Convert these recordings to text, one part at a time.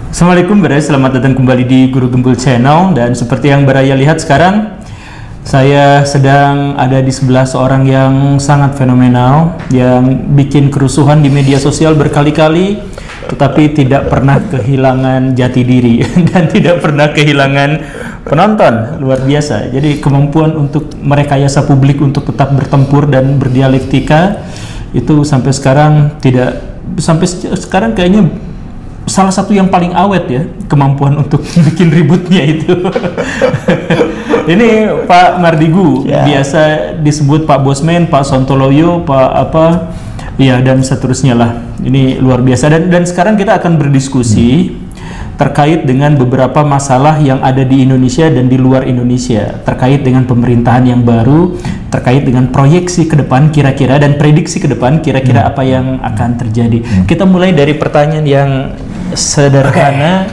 Assalamualaikum guys, selamat datang kembali di Guru Gembul Channel. Dan seperti yang Baraya lihat sekarang, saya sedang ada di sebelah seorang yang sangat fenomenal, yang bikin kerusuhan di media sosial berkali-kali, tetapi tidak pernah kehilangan jati diri dan tidak pernah kehilangan penonton. Luar biasa. Jadi kemampuan untuk merekayasa publik untuk tetap bertempur dan berdialektika itu sampai sekarang kayaknya salah satu yang paling awet ya, kemampuan untuk bikin ributnya itu. Ini Pak Mardigu, biasa disebut Pak Bosman, Pak Sontoloyo, Pak apa, ya dan seterusnya lah. Ini luar biasa dan sekarang kita akan berdiskusi terkait dengan beberapa masalah yang ada di Indonesia dan di luar Indonesia, terkait dengan pemerintahan yang baru, terkait dengan proyeksi ke depan kira-kira dan prediksi ke depan kira-kira apa yang akan terjadi. Kita mulai dari pertanyaan yang sederhana.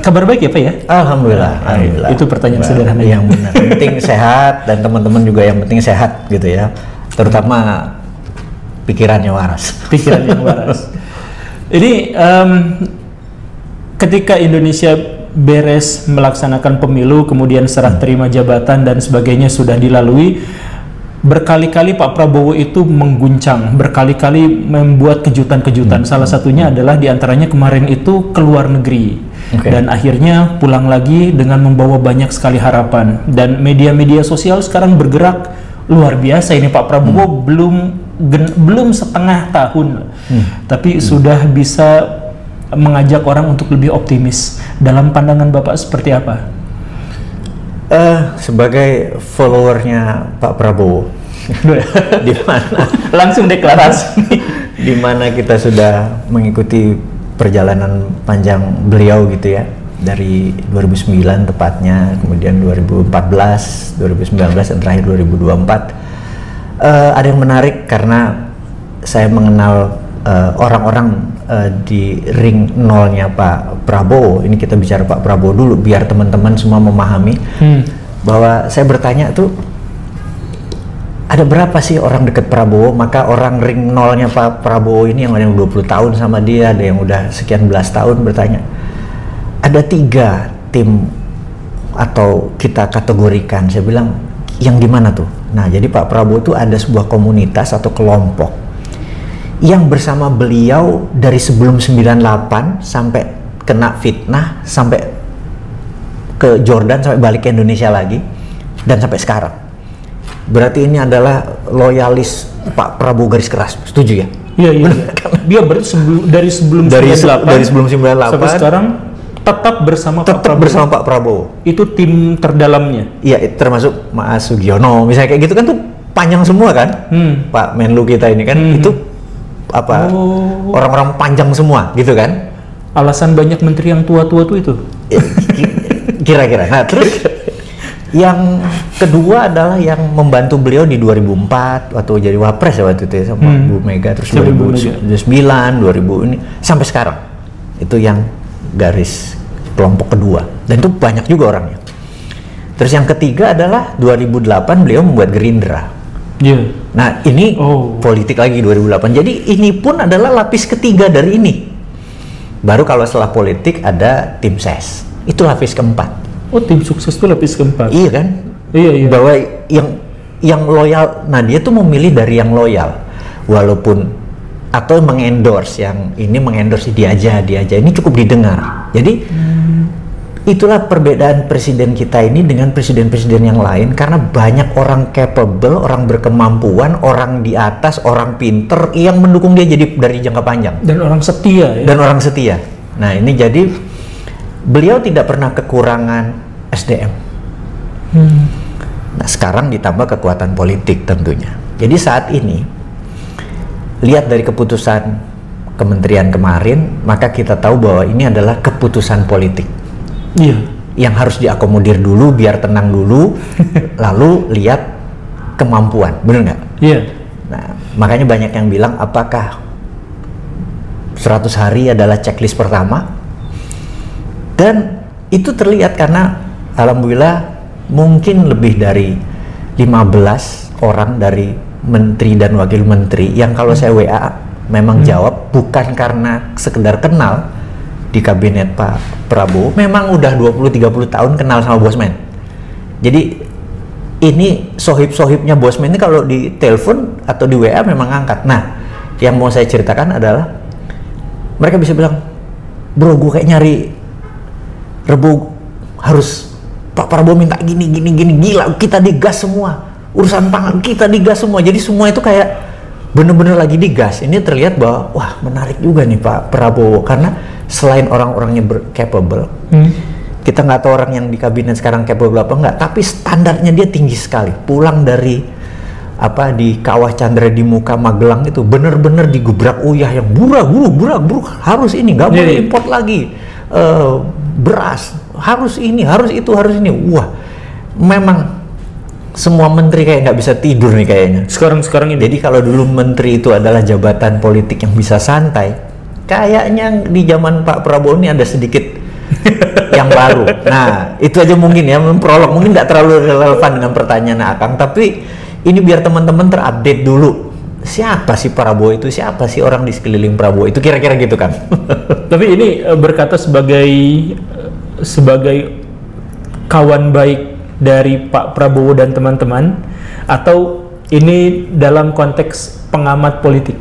Kabar baik ya Pak ya? Alhamdulillah. Alhamdulillah. Itu pertanyaan sederhana yang benar. Yang penting sehat dan teman-teman juga yang penting sehat gitu ya. Terutama pikirannya waras. Pikirannya waras. Ini ketika Indonesia beres melaksanakan pemilu, kemudian serah terima jabatan dan sebagainya sudah dilalui, berkali-kali Pak Prabowo itu mengguncang, berkali-kali membuat kejutan-kejutan. Salah satunya adalah diantaranya kemarin itu ke luar negeri. Dan akhirnya pulang lagi dengan membawa banyak sekali harapan. Dan media-media sosial sekarang bergerak luar biasa. Ini Pak Prabowo belum setengah tahun, tapi sudah bisa mengajak orang untuk lebih optimis. Dalam pandangan Bapak seperti apa? Sebagai followernya Pak Prabowo, di mana langsung deklarasi, di mana kita sudah mengikuti perjalanan panjang beliau gitu ya, dari 2009 tepatnya, kemudian 2014, 2019 dan terakhir 2024. Ada yang menarik karena saya mengenal orang-orang di ring nolnya Pak Prabowo. Ini kita bicara Pak Prabowo dulu biar teman-teman semua memahami bahwa saya bertanya tuh, ada berapa sih orang dekat Prabowo? Maka orang ring nolnya Pak Prabowo ini yang ada yang 20 tahun sama dia, ada yang udah sekian belas tahun, bertanya ada 3 tim atau kita kategorikan. Saya bilang yang di mana tuh? Nah, jadi Pak Prabowo tuh ada sebuah komunitas atau kelompok yang bersama beliau dari sebelum 98 sampai kena fitnah, sampai ke Jordan, sampai balik ke Indonesia lagi, dan sampai sekarang. Berarti ini adalah loyalis Pak Prabowo garis keras, setuju ya? Iya. Dia dari sebelum 98 sampai sekarang tetap bersama Pak Prabowo. Itu tim terdalamnya. Iya, termasuk Mas Sugiono, misalnya kayak gitu kan tuh panjang semua kan? Pak Menlu kita ini kan itu apa? Orang-orang panjang semua gitu kan? Alasan banyak menteri yang tua-tua tuh itu. Kira-kira. Nah, terus yang kedua adalah yang membantu beliau di 2004 waktu jadi wapres ya waktu itu ya, sama Bu Mega, terus 2009, 2000 ini sampai sekarang. Itu yang garis kelompok kedua, dan itu banyak juga orangnya. Terus yang ketiga adalah 2008 beliau membuat Gerindra. Nah, ini politik lagi 2008. Jadi ini pun adalah lapis ketiga dari ini. Baru kalau setelah politik ada tim ses. Itu lapis keempat. Oh, tim sukses itu lapis keempat. Iya kan? Iya. Bahwa yang loyal, nah dia tuh memilih dari yang loyal, walaupun atau mengendorse, yang ini mengendorse dia aja. Ini cukup didengar. Jadi itulah perbedaan presiden kita ini dengan presiden-presiden yang lain, karena banyak orang capable, orang berkemampuan, orang di atas, orang pinter yang mendukung dia jadi dari jangka panjang. Dan orang setia ya? Nah, ini jadi beliau tidak pernah kekurangan SDM. Nah, sekarang ditambah kekuatan politik tentunya. Jadi saat ini, lihat dari keputusan kementerian kemarin, maka kita tahu bahwa ini adalah keputusan politik. Yang harus diakomodir dulu, biar tenang dulu, lalu lihat kemampuan, bener nggak? Nah, makanya banyak yang bilang, apakah 100 hari adalah checklist pertama? Dan itu terlihat karena alhamdulillah mungkin lebih dari 15 orang dari menteri dan wakil menteri yang kalau saya WA memang jawab bukan karena sekedar kenal, di kabinet Pak Prabowo memang udah 20-30 tahun kenal sama Bosman. Jadi ini sohib-sohibnya Bosman ini kalau di telepon atau di WA memang angkat. Nah, yang mau saya ceritakan adalah mereka bisa bilang, bro gue kayak nyari Rebo, harus Pak Prabowo minta gini, gila kita digas semua, urusan pangan kita digas semua. Jadi semua itu kayak bener-bener lagi digas. Ini terlihat bahwa wah menarik juga nih Pak Prabowo, karena selain orang-orangnya capable, kita nggak tahu orang yang di kabinet sekarang capable apa enggak, tapi standarnya dia tinggi sekali. Pulang dari di Kawah Chandra di muka Magelang itu bener-bener digubrak uyah yang burak harus ini, nggak boleh import lagi beras, harus ini, harus itu, harus ini. Wah, memang semua menteri kayak nggak bisa tidur nih kayaknya sekarang ini. Jadi kalau dulu menteri itu adalah jabatan politik yang bisa santai, kayaknya di zaman Pak Prabowo ini ada sedikit yang baru. Nah, itu aja mungkin ya, memprolog, mungkin nggak terlalu relevan dengan pertanyaan Akang, tapi ini biar teman-teman terupdate dulu. Siapa sih Prabowo itu? Siapa sih orang di sekeliling Prabowo itu? Kira-kira gitu kan? Tapi ini berkata sebagai kawan baik dari Pak Prabowo dan teman-teman, atau ini dalam konteks pengamat politik?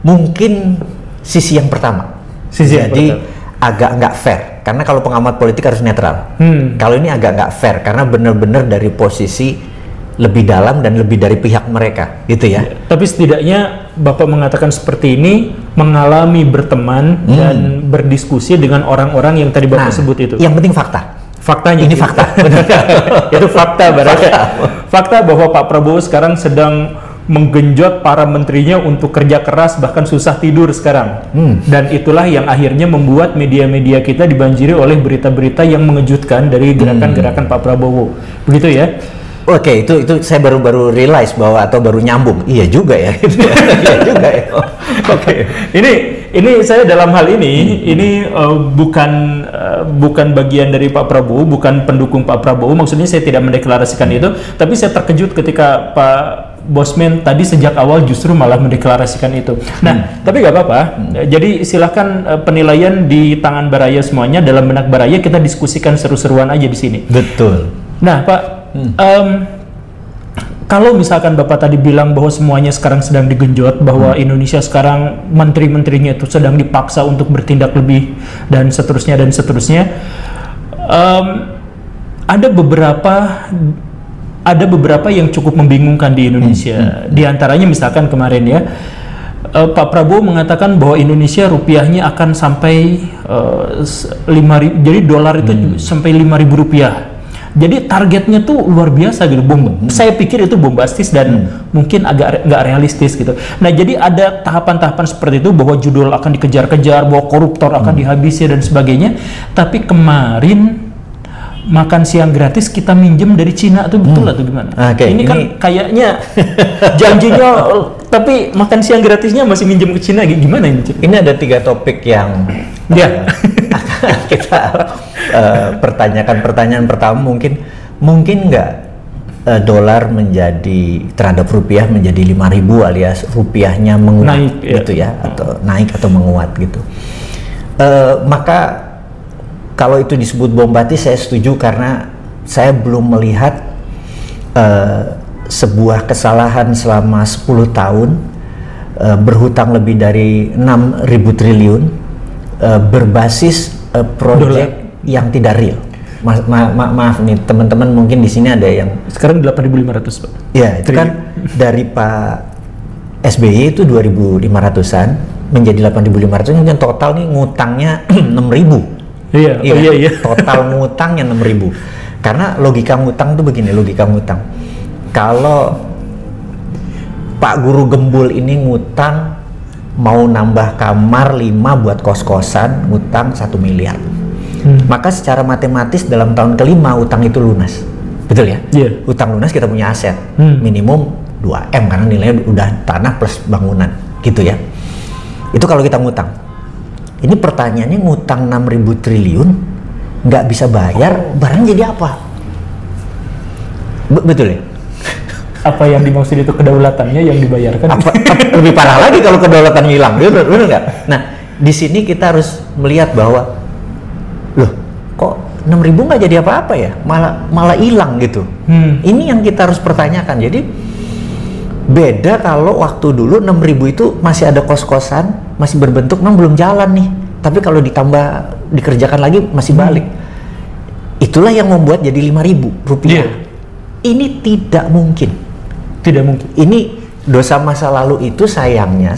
Mungkin sisi yang pertama. Jadi agak nggak fair, karena kalau pengamat politik harus netral. Kalau ini agak nggak fair, karena benar-benar dari posisi lebih dalam dan lebih dari pihak mereka, gitu ya. Tapi setidaknya Bapak mengatakan seperti ini, mengalami berteman dan berdiskusi dengan orang-orang yang tadi Bapak sebut itu. Yang penting faktanya. Ini fakta. Itu fakta berarti. Fakta bahwa Pak Prabowo sekarang sedang menggenjot para menterinya untuk kerja keras, bahkan susah tidur sekarang. Dan itulah yang akhirnya membuat media-media kita dibanjiri oleh berita-berita yang mengejutkan dari gerakan-gerakan Pak Prabowo. Begitu ya? Oke, itu saya baru realize bahwa, atau baru nyambung. Iya juga ya. Iya juga ya. Oke. Ini saya dalam hal ini bukan bagian dari Pak Prabowo, bukan pendukung Pak Prabowo. Maksudnya saya tidak mendeklarasikan itu, tapi saya terkejut ketika Pak Bosman tadi sejak awal justru malah mendeklarasikan itu. Nah, tapi nggak apa-apa. Jadi silahkan penilaian di tangan Baraya semuanya. Dalam benak Baraya kita diskusikan seru-seruan aja di sini. Betul. Nah, Pak, kalau misalkan Bapak tadi bilang bahwa semuanya sekarang sedang digenjot, bahwa Indonesia sekarang menteri-menterinya itu sedang dipaksa untuk bertindak lebih dan seterusnya, ada beberapa yang cukup membingungkan di Indonesia. Di antaranya misalkan kemarin ya, Pak Prabowo mengatakan bahwa Indonesia rupiahnya akan sampai 5.000, jadi dolar itu sampai 5.000 rupiah. Jadi targetnya tuh luar biasa gitu. Saya pikir itu bombastis dan mungkin agak nggak realistis gitu. Nah, jadi ada tahapan-tahapan seperti itu, bahwa judul akan dikejar-kejar, bahwa koruptor akan dihabisi dan sebagainya. Tapi kemarin makan siang gratis kita minjem dari Cina tuh betul atau gimana? Ini kan kayaknya janjinya, tapi makan siang gratisnya masih minjem ke Cina, gimana ini? Ini ada 3 topik yang kita pertanyakan. Pertanyaan pertama, mungkin nggak dolar terhadap rupiah menjadi 5.000 alias rupiahnya menguat naik, gitu ya, atau naik atau menguat gitu. Maka kalau itu disebut bombastis, saya setuju, karena saya belum melihat sebuah kesalahan selama 10 tahun berhutang lebih dari 6.000 triliun berbasis proyek yang tidak real. Maaf nih teman-teman, mungkin di sini ada yang sekarang 8.500 Pak. Ya, itu kan dari Pak SBY itu 2.500-an menjadi 8.500, yang total nih ngutangnya 6.000. Iya. Total ngutangnya 6.000. Karena logika ngutang tuh begini, kalau Pak Guru Gembul ini ngutang mau nambah kamar 5 buat kos-kosan, ngutang 1 miliar. Maka secara matematis dalam tahun kelima utang itu lunas. Betul ya? Utang lunas, kita punya aset minimum 2M karena nilainya udah tanah plus bangunan gitu ya. Itu kalau kita ngutang. Ini pertanyaannya, ngutang 6.000 triliun nggak bisa bayar, barang jadi apa? Betul ya? Apa yang dimaksud itu kedaulatannya yang dibayarkan? Lebih parah lagi kalau kedaulatan hilang, benar nggak? Nah, di sini kita harus melihat bahwa loh kok 6.000 nggak jadi apa-apa ya, malah hilang gitu. Ini yang kita harus pertanyakan. Jadi beda kalau waktu dulu 6.000 itu masih ada kos-kosan, masih berbentuk, memang belum jalan nih. Tapi kalau ditambah dikerjakan lagi masih balik. Itulah yang membuat jadi 5.000 rupiah. Ini tidak mungkin. Tidak mungkin. Ini dosa masa lalu itu sayangnya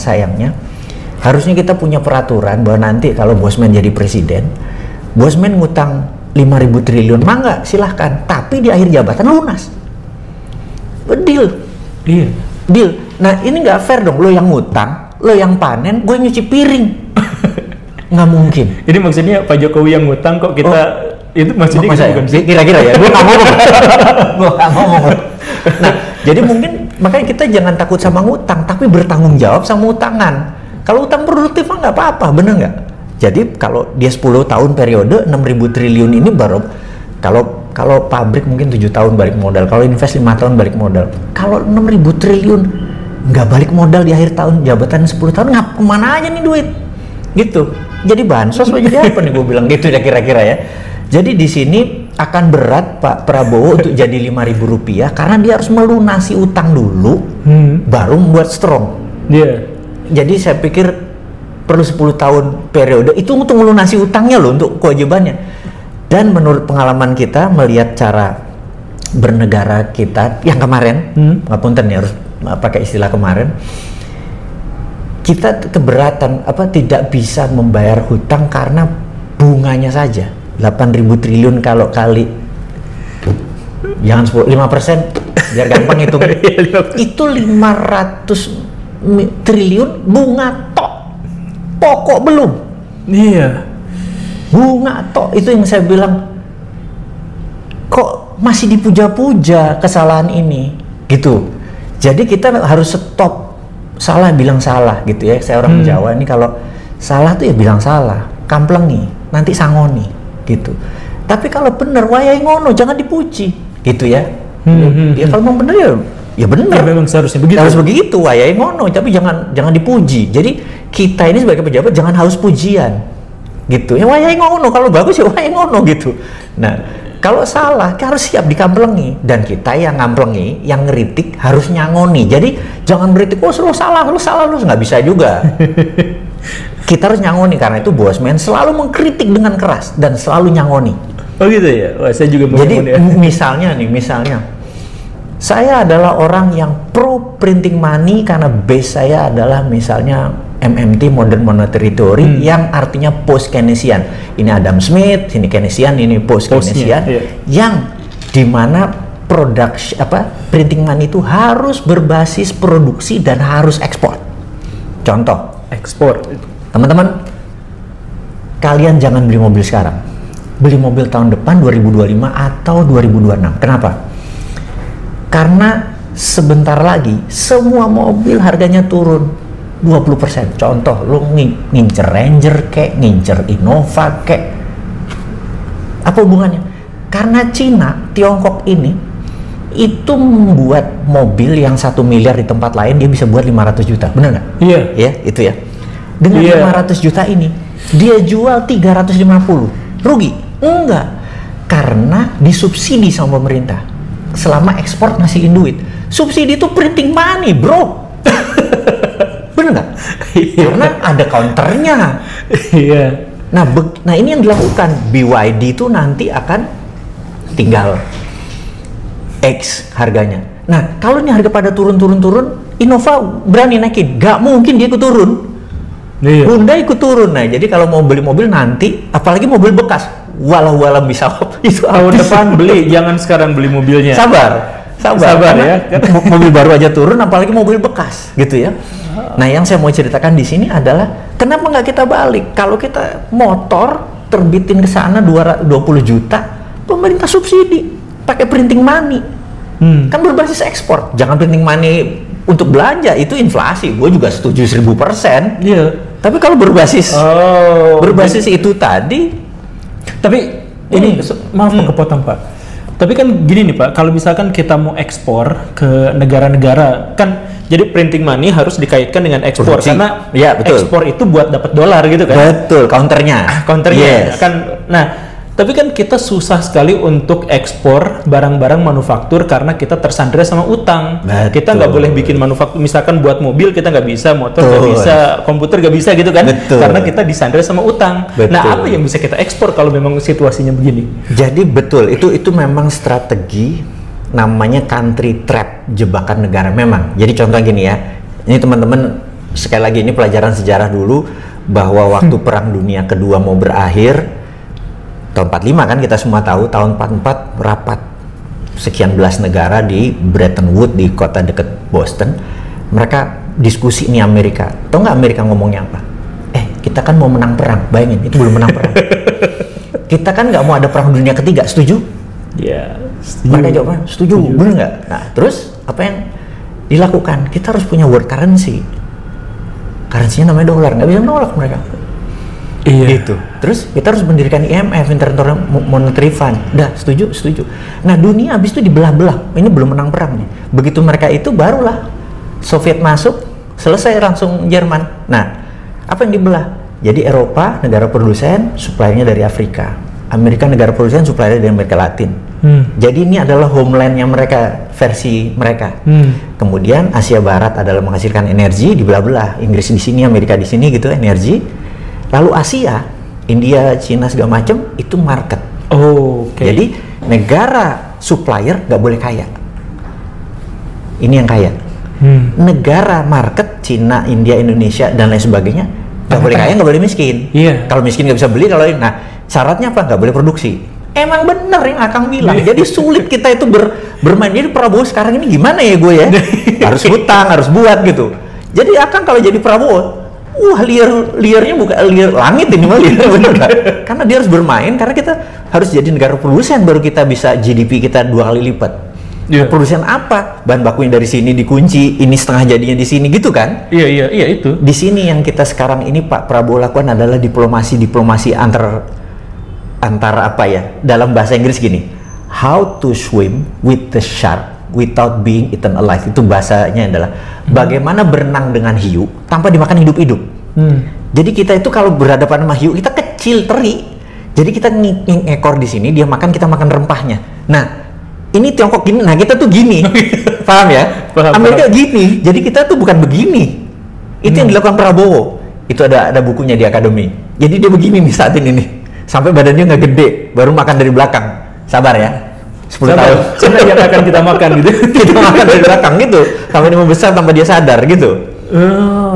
harusnya kita punya peraturan bahwa nanti kalau Bosman jadi presiden, Bosman ngutang 5.000 triliun, mangga silahkan, tapi di akhir jabatan lunas. Deal. Iya. Deal. Nah ini nggak fair dong, lo yang ngutang, lo yang panen, gue nyuci piring. Nggak mungkin. Ini maksudnya Pak Jokowi yang ngutang kok kita itu maksudnya bukan sih? Kira-kira ya, gue nggak ngomong. Gue nggak ngomong. Nah jadi mungkin makanya kita jangan takut sama ngutang, tapi bertanggung jawab sama utangan. Kalau utang produktif mah nggak apa-apa, bener nggak? Jadi kalau dia 10 tahun periode 6.000 triliun ini baru kalau pabrik mungkin 7 tahun balik modal, kalau invest 5 tahun balik modal. Kalau 6.000 triliun nggak balik modal di akhir tahun jabatan 10 tahun kemana aja nih duit? Gitu. Jadi bansos jadi apa nih gue bilang gitu ya kira-kira ya. Jadi di sini akan berat Pak Prabowo untuk jadi 5.000 rupiah karena dia harus melunasi utang dulu baru membuat strong. Iya. Jadi saya pikir perlu 10 tahun periode itu untuk melunasi utangnya loh, untuk kewajibannya. Dan menurut pengalaman kita melihat cara bernegara kita yang kemarin, ngapunten ya harus pakai istilah kemarin, kita keberatan tidak bisa membayar hutang karena bunganya saja 8.000 triliun kalau kali jangan 5% biar gampang hitung itu 500 triliun bunga tok, pokok belum. Iya. Bunga tok, itu yang saya bilang kok masih dipuja-puja kesalahan ini gitu. Jadi kita harus stop salah bilang salah gitu ya. Saya orang Jawa ini kalau salah tuh ya bilang salah, kamplengi, nanti sangoni gitu. Tapi kalau bener wayai ngono jangan dipuji gitu ya. Ya kalau mau bener ya benar. Ya memang seharusnya begitu. Harus begitu, wayai ngono, tapi jangan dipuji. Jadi kita ini sebagai pejabat jangan haus pujian. Gitu. Ya wayai ngono, kalau bagus ya wayai ngono gitu. Nah, kalau salah harus siap dikamplengi, dan kita yang ngamplengi, yang ngeritik harus nyangoni. Jadi jangan ngeritik, lu salah, lu nggak bisa juga. Kita harus nyangoni, karena itu Bosman selalu mengkritik dengan keras dan selalu nyangoni. Oh gitu ya. Wah, saya juga mau jadi ya. misalnya saya adalah orang yang pro printing money karena base saya adalah misalnya MMT, Modern Monetary Theory, yang artinya post Keynesian. Ini Adam Smith, ini Keynesian, ini post Keynesian, yang dimana printing money itu harus berbasis produksi dan harus ekspor. Contoh, ekspor. Teman-teman, kalian jangan beli mobil sekarang. Beli mobil tahun depan 2025 atau 2026. Kenapa? Karena sebentar lagi semua mobil harganya turun 20%. Contoh, lu ngincer Ranger kek, ngincer Innova kek. Apa hubungannya? Karena Cina, Tiongkok ini itu membuat mobil yang 1 miliar di tempat lain dia bisa buat 500 juta. Benar nggak? Iya. Ya, itu ya. Dengan 500 juta ini dia jual 350. Rugi? Enggak. Karena disubsidi sama pemerintah. Selama ekspor ngasihin duit. Subsidi itu printing money, bro. Bener nggak? Karena ada counternya. Iya. Nah ini yang dilakukan. BYD itu nanti akan tinggal X harganya. Nah kalau ini harga pada turun, Innova berani naikin? Gak mungkin dia ikut turun. Iya. Honda ikut turun. Nah jadi kalau mau beli mobil nanti, apalagi mobil bekas, walau bisa itu tahun depan beli, jangan sekarang beli mobilnya. Sabar ya. Mobil baru aja turun, apalagi mobil bekas, gitu ya. Nah, yang saya mau ceritakan di sini adalah kenapa nggak kita balik? Kalau kita motor terbitin ke sana 20 juta, pemerintah subsidi pakai printing money, kan berbasis ekspor. Jangan printing money untuk belanja, itu inflasi. Gue juga setuju 1000%. Iya. Tapi kalau berbasis itu tadi. Tapi ini maaf kepotong Pak. Tapi kan gini nih Pak, kalau misalkan kita mau ekspor ke negara-negara, kan jadi printing money harus dikaitkan dengan ekspor. Produksi. Karena Ya, betul. ekspor itu buat dapat dolar gitu kan. Betul, counternya. Counternya Yes. kan. Nah, tapi kan kita susah sekali untuk ekspor barang-barang manufaktur karena kita tersandera sama utang. Betul. Kita nggak boleh bikin manufaktur, misalkan buat mobil kita nggak bisa, motor nggak Betul. bisa, komputer nggak bisa gitu kan. Betul. Karena kita disandera sama utang. Betul. Nah, apa yang bisa kita ekspor kalau memang situasinya begini? Jadi betul, itu memang strategi, namanya country trap, jebakan negara memang. Jadi contoh gini ya, ini teman-teman sekali lagi ini pelajaran sejarah dulu, bahwa waktu Perang Dunia Kedua mau berakhir, tahun 45 kan kita semua tahu, tahun 44 rapat sekian belas negara di Bretton Woods di kota dekat Boston, mereka diskusi nih Amerika. Tahu nggak Amerika ngomongnya apa? Kita kan mau menang perang, bayangin itu belum menang perang. Kita kan nggak mau ada perang dunia ketiga, setuju? Ya, Mereka jawab, setuju, bener nggak? Nah, terus apa yang dilakukan? Kita harus punya world currency. Currency-nya namanya dolar, nggak bisa menolak mereka. Iya. Gitu. Terus kita harus mendirikan IMF, International Monetary Fund. Dah, setuju, setuju. Nah, dunia habis itu dibelah-belah. Ini belum menang perang nih. Begitu mereka itu, barulah Soviet masuk, selesai langsung Jerman. Nah, apa yang dibelah? Jadi Eropa, negara produsen, supply-nya dari Afrika. Amerika, negara produsen, supply-nya dari Amerika Latin. Jadi ini adalah homeland-nya mereka, versi mereka. Kemudian Asia Barat adalah menghasilkan energi, dibelah-belah. Inggris di sini, Amerika di sini gitu, energi. Lalu Asia, India, Cina segala macam itu market. Oh, oke. Jadi negara supplier nggak boleh kaya. Ini yang kaya. Negara market, Cina, India, Indonesia dan lain sebagainya nggak boleh kaya, nggak boleh miskin. Iya. Kalau miskin nggak bisa beli, kalau nah syaratnya apa? Nggak boleh produksi. Emang bener yang Akang bilang. Jadi sulit kita itu bermain. Jadi Prabowo sekarang ini gimana ya gue ya? Harus hutang, harus buat gitu. Jadi Akang kalau jadi Prabowo, wah liarnya bukan liar langit ini mah liar bener gak? Karena dia harus bermain, karena kita harus jadi negara produsen baru kita bisa GDP kita 2 kali lipat. Iya. Produsen apa? Bahan bakunya dari sini dikunci, ini setengah jadinya di sini gitu kan? Iya itu. Di sini yang kita sekarang ini Pak Prabowo lakukan adalah diplomasi antar apa ya? Dalam bahasa Inggris gini, how to swim with the shark without being eaten alive. Itu bahasanya adalah bagaimana berenang dengan hiu tanpa dimakan hidup-hidup. Jadi kita itu kalau berhadapan sama hiu, kita kecil, teri. Jadi kita ngekor di sini, dia makan, kita makan rempahnya. Nah, ini Tiongkok gini, nah kita tuh gini. Paham ya? Paham, Amerika gini. Jadi kita tuh bukan begini. Itu yang dilakukan Prabowo. Itu ada bukunya di akademi. Jadi dia begini nih saat ini nih. Sampai badannya nggak gede, baru makan dari belakang. Sabar ya. 10 tahun. Sudah yang akan kita makan gitu. Kita makan dari belakang gitu. Sampai dia membesar tanpa dia sadar gitu.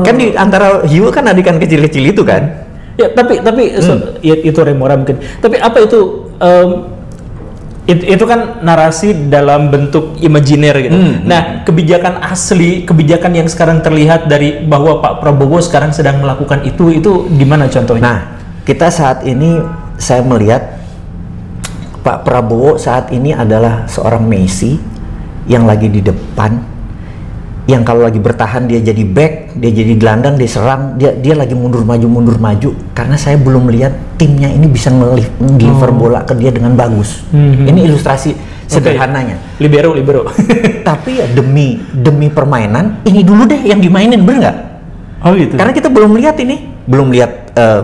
Kan di antara hiu kan ada ikan kecil-kecil itu kan. Ya, tapi ya, itu remora mungkin. Tapi apa itu itu kan narasi dalam bentuk imajiner gitu. Nah, kebijakan asli, kebijakan yang sekarang terlihat dari bahwa Pak Prabowo sekarang sedang melakukan itu gimana contohnya? Nah, kita saat ini saya melihat Pak Prabowo saat ini adalah seorang Messi yang lagi di depan, yang kalau lagi bertahan dia jadi back, dia jadi gelandang, dia serang, dia lagi mundur maju karena saya belum melihat timnya ini bisa deliver bola ke dia dengan bagus. Ini ilustrasi sederhananya. Libero. Tapi ya demi permainan ini dulu deh yang dimainin, bener nggak? Oh gitu. Karena kita belum lihat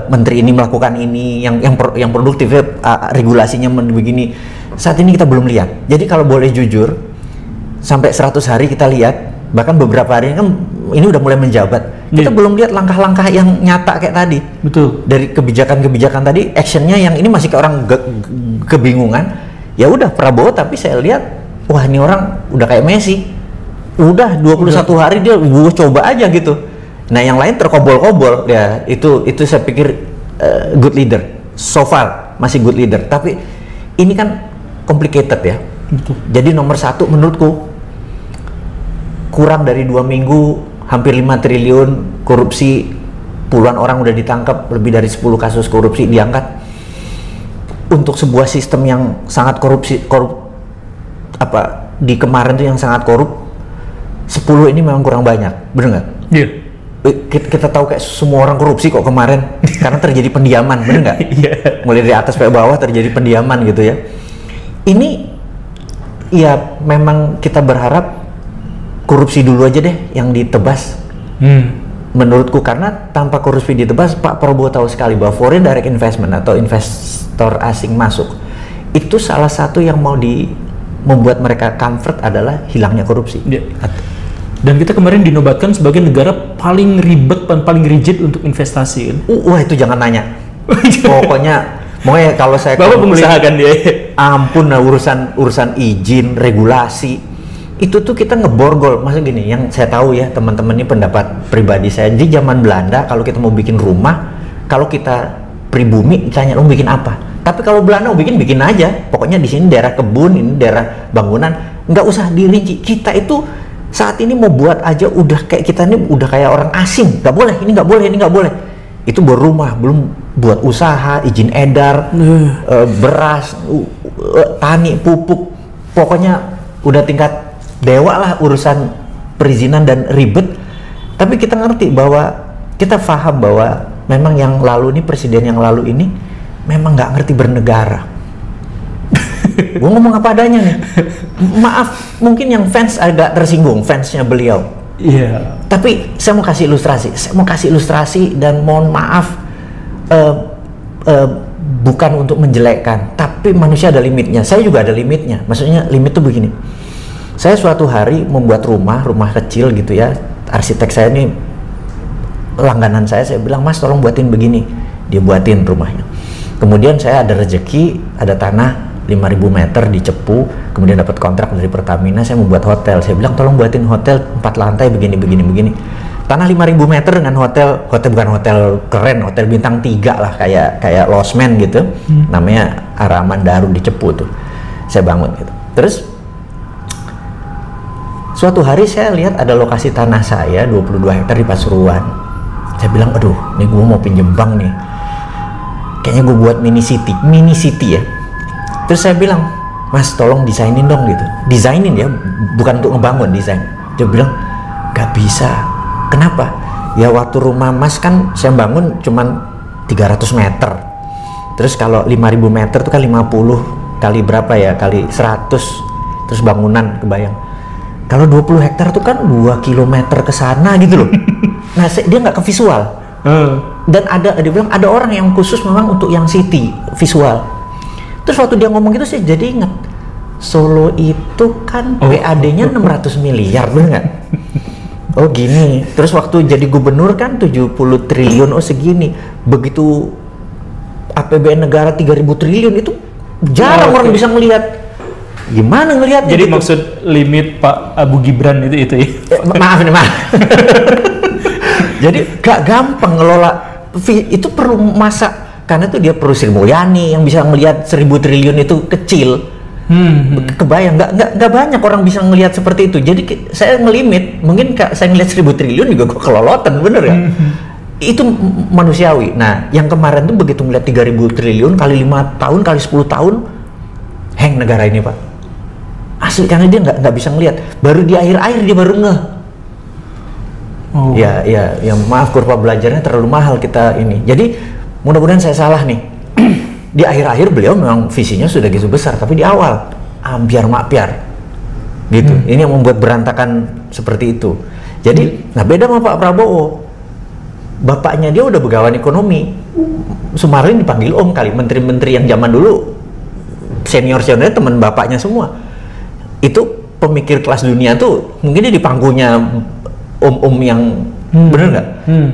menteri ini melakukan ini yang produktif regulasinya begini. Saat ini kita belum lihat. Jadi kalau boleh jujur, sampai 100 hari kita lihat, bahkan beberapa hari kan ini udah mulai menjabat. Kita belum lihat langkah-langkah yang nyata kayak tadi. Betul. Dari kebijakan-kebijakan tadi, actionnya yang ini masih ke orang kebingungan. Ya udah Prabowo, tapi saya lihat, wah ini orang udah kayak Messi. Udah 21 hari dia coba aja gitu. Nah yang lain terkobol-kobol ya, itu saya pikir good leader. So far masih good leader. Tapi ini kan complicated ya. Betul. Jadi nomor satu menurutku, kurang dari 2 minggu hampir 5 triliun korupsi, puluhan orang udah ditangkap, lebih dari 10 kasus korupsi diangkat. Untuk sebuah sistem yang sangat di kemarin tuh yang sangat korup, 10 ini memang kurang banyak, bener nggak? Iya. Kita tahu kayak semua orang korupsi kok kemarin, karena terjadi pendiaman, bener nggak? Iya. Mulai dari atas sampai bawah terjadi pendiaman gitu ya. Ini ya memang kita berharap korupsi dulu aja deh yang ditebas. Menurutku, karena tanpa korupsi ditebas, Pak Prabowo tahu sekali bahwa foreign direct investment atau investor asing masuk itu salah satu yang membuat mereka comfort adalah hilangnya korupsi. Dan kita kemarin dinobatkan sebagai negara paling ribet dan paling rigid untuk investasi kan? Wah, itu jangan nanya. Pokoknya kalau saya Bapak pengusaha kan dia. Ampun, nah, urusan izin, regulasi itu tuh kita ngeborgol. Maksudnya gini, yang saya tahu ya teman-teman, ini pendapat pribadi saya, di zaman Belanda kalau kita mau bikin rumah, kalau kita pribumi ditanya mau bikin apa, tapi kalau Belanda mau bikin aja, pokoknya di sini daerah kebun, ini daerah bangunan, nggak usah dirinci. Kita itu saat ini mau buat aja udah kayak kita ini udah kayak orang asing, nggak boleh, ini nggak boleh, ini nggak boleh. Itu baru rumah, belum buat usaha, izin edar, beras, tani, pupuk, pokoknya udah tingkat dewa lah urusan perizinan dan ribet. Tapi kita ngerti bahwa kita paham bahwa memang yang lalu ini, presiden yang lalu ini memang nggak ngerti bernegara. Gue ngomong apa adanya nih. Maaf, mungkin yang fans agak tersinggung, fansnya beliau. Iya. Tapi saya mau kasih ilustrasi dan mohon maaf, bukan untuk menjelekkan, tapi manusia ada limitnya. Saya juga ada limitnya. Maksudnya limit tuh begini. Saya suatu hari membuat rumah kecil gitu ya. Arsitek saya ini langganan saya bilang, Mas tolong buatin begini. Dia buatin rumahnya. Kemudian saya ada rezeki, ada tanah 5.000 meter di Cepu, kemudian dapat kontrak dari Pertamina, saya mau buat hotel. Saya bilang tolong buatin hotel 4 lantai begini. Tanah 5.000 meter dengan hotel bukan hotel keren, hotel bintang 3 lah, kayak Losmen gitu. Namanya Araman Daru di Cepu tuh. Saya bangun gitu. Terus suatu hari saya lihat ada lokasi tanah saya 22 hektar di Pasuruan. Saya bilang, aduh, ini gue mau pinjem bank nih. Kayaknya gue buat mini city ya. Terus saya bilang, Mas tolong desainin dong gitu. Desainin ya, bukan untuk ngebangun, desain. Dia bilang, gak bisa. Kenapa? Ya waktu rumah Mas kan saya bangun cuman 300 meter. Terus kalau 5.000 meter itu kan 50 kali berapa ya, kali 100. Terus bangunan, kebayang. Kalau 20 hektar itu kan 2 kilometer ke sana gitu loh. Nah, dia nggak ke visual. Dan dia bilang ada orang yang khusus memang untuk yang city, visual. Terus waktu dia ngomong gitu saya jadi ingat, Solo itu kan PAD-nya 600 miliar, bener nggak? Oh gini. Terus waktu jadi gubernur kan 70 triliun, segini. Begitu APBN negara 3.000 triliun itu jarang orang bisa melihat. Gimana ngelihatnya? Jadi gitu? Maksud limit Pak Abu Gibran itu ya? Maaf. Jadi gak gampang ngelola, itu perlu masa, karena itu dia perlu Sri Mulyani yang bisa melihat 1.000 triliun itu kecil. Kebayang, nggak banyak orang bisa ngelihat seperti itu. Jadi saya ngelimit, mungkin saya ngelihat 1.000 triliun juga kok kelolotan, bener ya? Itu manusiawi. Nah, yang kemarin tuh begitu ngelihat 3.000 triliun kali 5 tahun kali 10 tahun, hang negara ini Pak. Asli, karena dia nggak bisa ngelihat. Baru di akhir-akhir dia baru ngeh. Ya maaf, kurva belajarnya terlalu mahal kita ini. Jadi mudah-mudahan saya salah nih. Di akhir-akhir beliau memang visinya sudah gitu besar, tapi di awal ambiar makpiar gitu. Ini yang membuat berantakan seperti itu. Jadi, nah beda sama Pak Prabowo. Bapaknya dia udah begawan ekonomi. Sumarin dipanggil om kali, menteri-menteri yang zaman dulu senior-seniornya teman bapaknya semua. Itu pemikir kelas dunia tuh mungkin dia di panggungnya om-om yang bener nggak?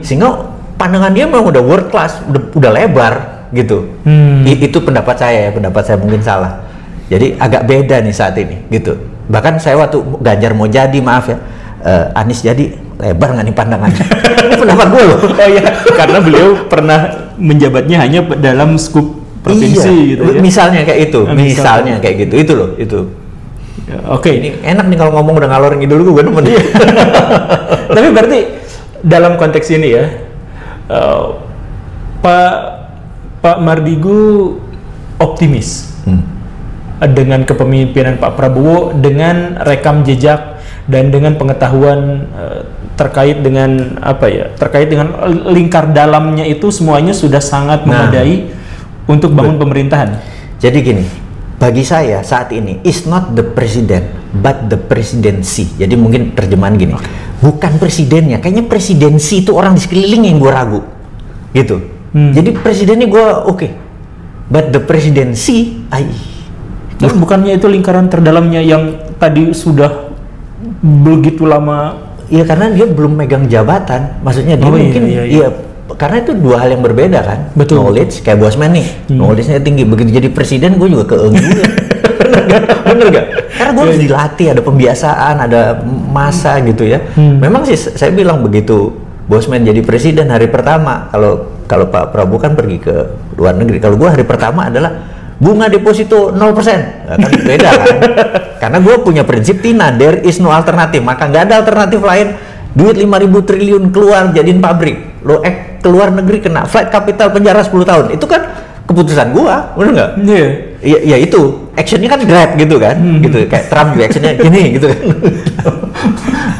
Sehingga pandangan dia memang udah world class, udah lebar gitu. Itu pendapat saya mungkin salah. Jadi agak beda nih saat ini gitu. Bahkan saya waktu Ganjar mau jadi, maaf ya, Anies jadi, lebar nggak nih pandangannya? Ini pendapat gue loh. Oh iya, karena beliau pernah menjabatnya hanya dalam skup provinsi gitu ya. Misalnya kayak itu, misalnya kayak gitu, itu loh, itu. Oke. Ini enak nih kalau ngomong udah ngalor ngidul gue nemen. Tapi berarti dalam konteks ini ya, Pak Mardigu optimis dengan kepemimpinan Pak Prabowo, dengan rekam jejak dan dengan pengetahuan terkait dengan terkait dengan lingkar dalamnya itu semuanya sudah sangat memadai untuk bangun pemerintahan. Jadi gini, bagi saya saat ini is not the president but the presidency. Jadi mungkin terjemahan gini, bukan presidennya, kayaknya presidensi itu orang di sekeliling yang gue ragu gitu. Jadi presidennya gue oke, but the presidency Dan bukannya itu lingkaran terdalamnya yang tadi sudah begitu lama? Iya, karena dia belum megang jabatan, maksudnya dia mungkin iya. Karena itu dua hal yang berbeda kan. Betul. Knowledge kayak Bosman nih, knowledge-nya tinggi, begitu jadi presiden gue juga bener gak? Karena gue harus dilatih, ada pembiasaan, ada masa gitu ya. Memang sih saya bilang begitu Bosman jadi presiden hari pertama, kalau Pak Prabowo kan pergi ke luar negeri, kalau gue hari pertama adalah bunga deposito 0%, nah, kan beda kan? Karena gue punya prinsip Tina, there is no alternative, maka nggak ada alternatif lain. Duit 5.000 triliun keluar jadiin pabrik, lo keluar negeri kena flight capital penjara 10 tahun, itu kan keputusan gue, bener nggak? Iya. Ya itu, actionnya kan Grab gitu kan, gitu kayak Trump juga actionnya gini gitu kan.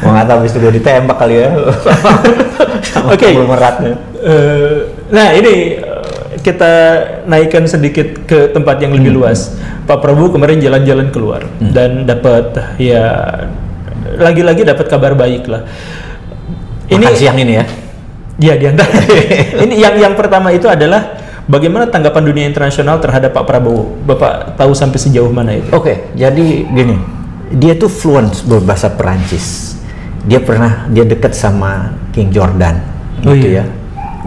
Mau nggak tahu habis itu gue ditembak kali ya. Oke. Meratnya. Nah ini kita naikkan sedikit ke tempat yang lebih luas. Pak Prabowo kemarin jalan-jalan keluar dan dapat lagi-lagi dapat kabar baik lah. Makan siang ini ya? Ya diantara. Ini yang pertama itu adalah bagaimana tanggapan dunia internasional terhadap Pak Prabowo. Bapak tahu sampai sejauh mana itu? Oke, jadi gini, dia tuh fluent berbahasa Perancis. Dia dekat sama King Jordan, gitu ya.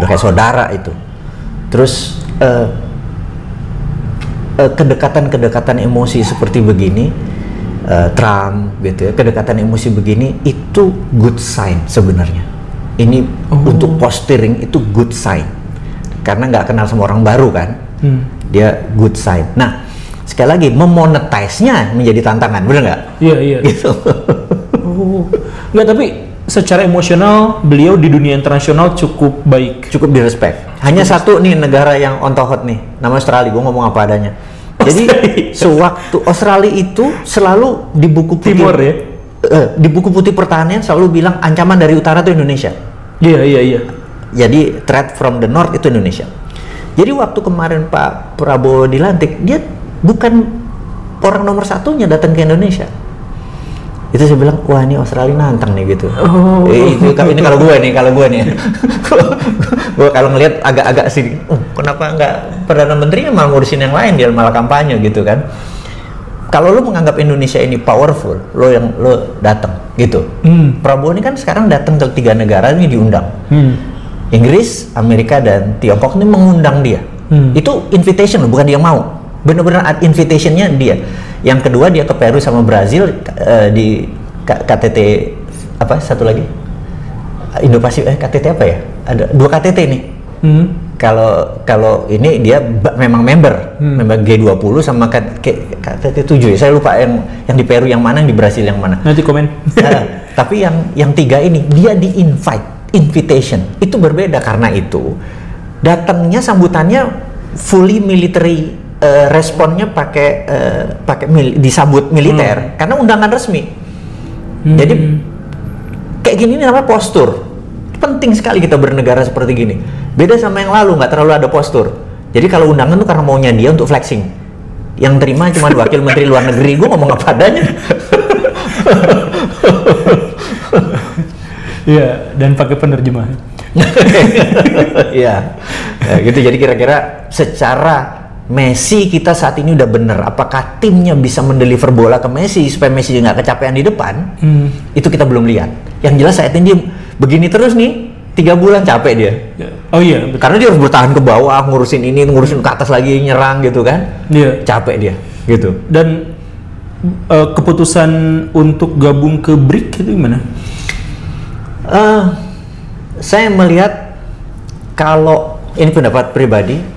Udah kayak saudara itu. Terus kedekatan emosi seperti begini, Trump gitu ya, kedekatan emosi begini itu good sign sebenarnya. Ini untuk posturing itu good sign, karena nggak kenal sama orang baru kan, dia good sign. Nah sekali lagi memonetize-nya menjadi tantangan, bener nggak? Iya. Gitu. Nggak, tapi secara emosional beliau di dunia internasional cukup baik, cukup direspek. Hanya satu nih negara yang on the hot nih, nama Australia. Gue ngomong apa adanya. Jadi sewaktu Australia itu selalu di buku putih Timur ya, di buku putih pertahanan selalu bilang ancaman dari utara itu Indonesia. Iya. Jadi threat from the north itu Indonesia. Jadi waktu kemarin Pak Prabowo dilantik, dia bukan orang nomor satunya datang ke Indonesia. Itu saya bilang, wah ini Australia nantang nih gitu. Ini kalau gue nih, gue kalau ngelihat agak-agak sih, kenapa nggak Perdana Menterinya malah ngurusin yang lain, dia malah kampanye gitu kan. Kalau lo menganggap Indonesia ini powerful, lo datang gitu. Prabowo ini kan sekarang datang ke 3 negara ini diundang. Inggris, Amerika dan Tiongkok ini mengundang dia. Itu invitation loh, bukan dia mau. Benar-benar invitationnya dia. Yang kedua dia ke Peru sama Brazil di KTT apa satu lagi Indo-Pasifik KTT apa ya? Ada 2 KTT nih. Kalau ini dia memang member G20 sama KTT 7 ya. Saya lupa yang di Peru yang mana, yang di Brazil yang mana. Nanti komen. Tapi yang 3 ini dia di invitation. Itu berbeda karena itu datangnya sambutannya fully military. Responnya pakai disambut militer karena undangan resmi. Jadi kayak gini namanya postur. Penting sekali kita bernegara seperti gini. Beda sama yang lalu, nggak terlalu ada postur. Jadi kalau undangan tuh karena maunya dia untuk flexing. Yang terima cuma wakil menteri luar negeri. Gue ngomong apa adanya. Iya, dan pakai penerjemah. Iya, gitu. Jadi kira-kira secara Messi kita saat ini udah bener. Apakah timnya bisa mendeliver bola ke Messi supaya Messi nggak kecapean di depan? Itu kita belum lihat. Yang jelas saat ini dia begini terus nih, 3 bulan capek dia. Oh iya, betul. Karena dia harus bertahan ke bawah, ngurusin ini, ngurusin ke atas lagi, nyerang gitu kan? Iya. Capek dia, gitu. Dan keputusan untuk gabung ke BRIC itu gimana? Saya melihat kalau ini pendapat pribadi.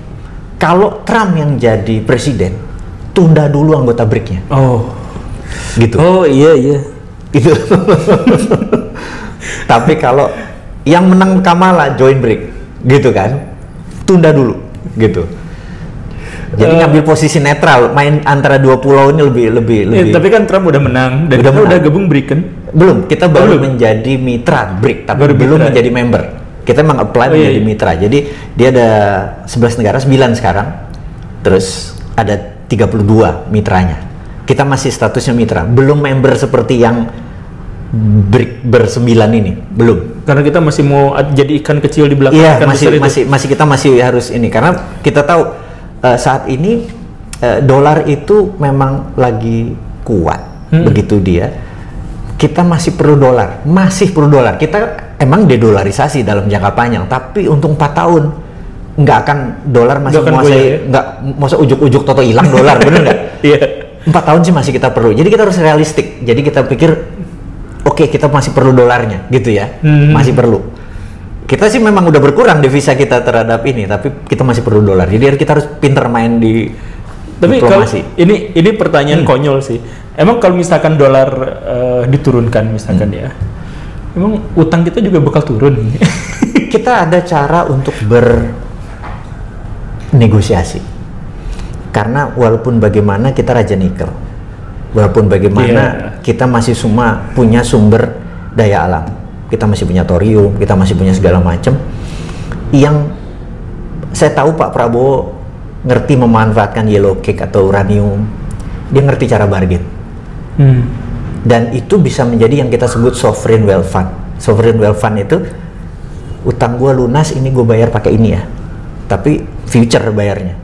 Kalau Trump yang jadi presiden, tunda dulu anggota BRIC-nya. Oh, gitu. Oh iya. Gitu. Tapi kalau yang menang Kamala join BRIC, gitu kan? Tunda dulu, gitu. Jadi ngambil posisi netral, main antara 2 pulau ini lebih. Tapi kan Trump udah menang dan kita udah gabung BRIC kan? Belum, kita baru menjadi mitra BRIC, tapi belum menjadi member. Kita memang apply menjadi mitra. Jadi dia ada 11 negara, 9 sekarang. Terus ada 32 mitranya. Kita masih statusnya mitra, belum member seperti yang bersembilan ini, belum. Karena kita masih mau jadi ikan kecil di belakang. Iya, ikan kita masih harus ini, karena kita tahu saat ini dolar itu memang lagi kuat, begitu dia. Kita masih perlu dolar, Kita emang dedolarisasi dalam jangka panjang, tapi untuk 4 tahun nggak akan dolar masih menguasai, nggak masa ujuk-ujuk toto hilang dolar, bener nggak? Iya. 4 tahun sih masih kita perlu. Jadi kita harus realistik. Jadi kita pikir, oke, kita masih perlu dolarnya, gitu ya, masih perlu. Kita sih memang udah berkurang devisa kita terhadap ini, tapi kita masih perlu dolar. Jadi kita harus pinter main di diplomasi. Ini pertanyaan konyol sih. Emang kalau misalkan dolar diturunkan misalkan ya, emang utang kita juga bakal turun? Kita ada cara untuk bernegosiasi. Karena walaupun bagaimana kita raja nikel, walaupun bagaimana kita masih semua punya sumber daya alam, kita masih punya thorium, kita masih punya segala macam. Yang saya tahu Pak Prabowo ngerti memanfaatkan yellow cake atau uranium, dia ngerti cara bargain. Dan itu bisa menjadi yang kita sebut sovereign wealth fund. Sovereign wealth fund itu, utang gue lunas, ini gue bayar pakai ini ya, tapi future bayarnya,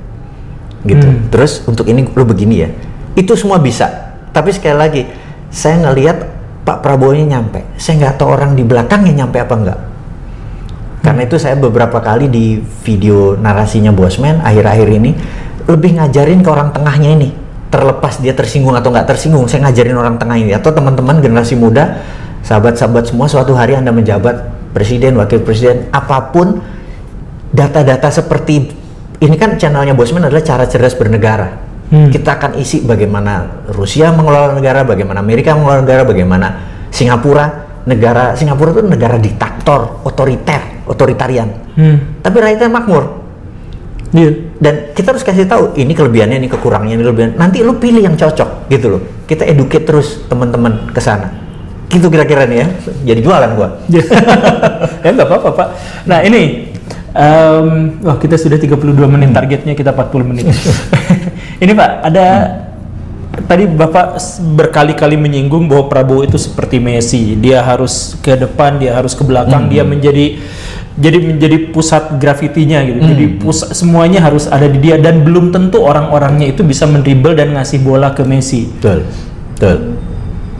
gitu. Terus untuk ini lo begini ya, itu semua bisa. Tapi sekali lagi, saya ngelihat Pak Prabowo-nya nyampe, saya nggak tahu orang di belakangnya nyampe apa enggak. Karena itu saya beberapa kali di video narasinya Bosman akhir-akhir ini lebih ngajarin ke orang tengahnya ini, terlepas dia tersinggung atau nggak tersinggung, saya ngajarin orang tengah ini atau teman-teman generasi muda, sahabat-sahabat semua, suatu hari Anda menjabat presiden, wakil presiden, apapun, data-data seperti ini kan channelnya Bosman adalah cara cerdas bernegara. Kita akan isi bagaimana Rusia mengelola negara, bagaimana Amerika mengelola negara, bagaimana Singapura itu negara diktator, otoritarian. Tapi rakyatnya makmur. Dan kita harus kasih tahu ini kelebihannya, ini kekurangannya, ini kelebihan. Nanti lu pilih yang cocok gitu loh. Kita educate terus teman-teman ke sana. Gitu kira-kira nih ya. Jadi jualan gua. Ya nggak apa-apa, Pak. Nah, ini wah, kita sudah 32 menit, targetnya kita 40 menit. Ini Pak, ada tadi Bapak berkali-kali menyinggung bahwa Prabowo itu seperti Messi. Dia harus ke depan, dia harus ke belakang, dia menjadi pusat grafitinya gitu. Jadi semuanya harus ada di dia, dan belum tentu orang-orangnya itu bisa mendribble dan ngasih bola ke Messi. Betul.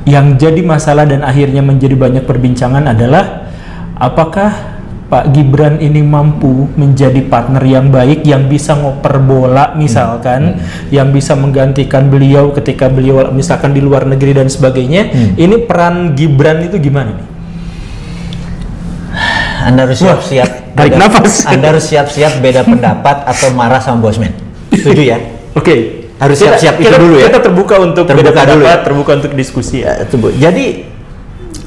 Yang jadi masalah dan akhirnya menjadi banyak perbincangan adalah apakah Pak Gibran ini mampu menjadi partner yang baik, yang bisa ngoper bola misalkan, yang bisa menggantikan beliau ketika beliau misalkan di luar negeri dan sebagainya. Ini peran Gibran itu gimana nih? Anda harus siap-siap tarik nafas. Anda harus siap-siap beda pendapat atau marah sama Bosman. Setuju ya? Oke. Harus siap-siap itu dulu ya. Kita terbuka untuk beda pendapat, terbuka untuk diskusi ya. Jadi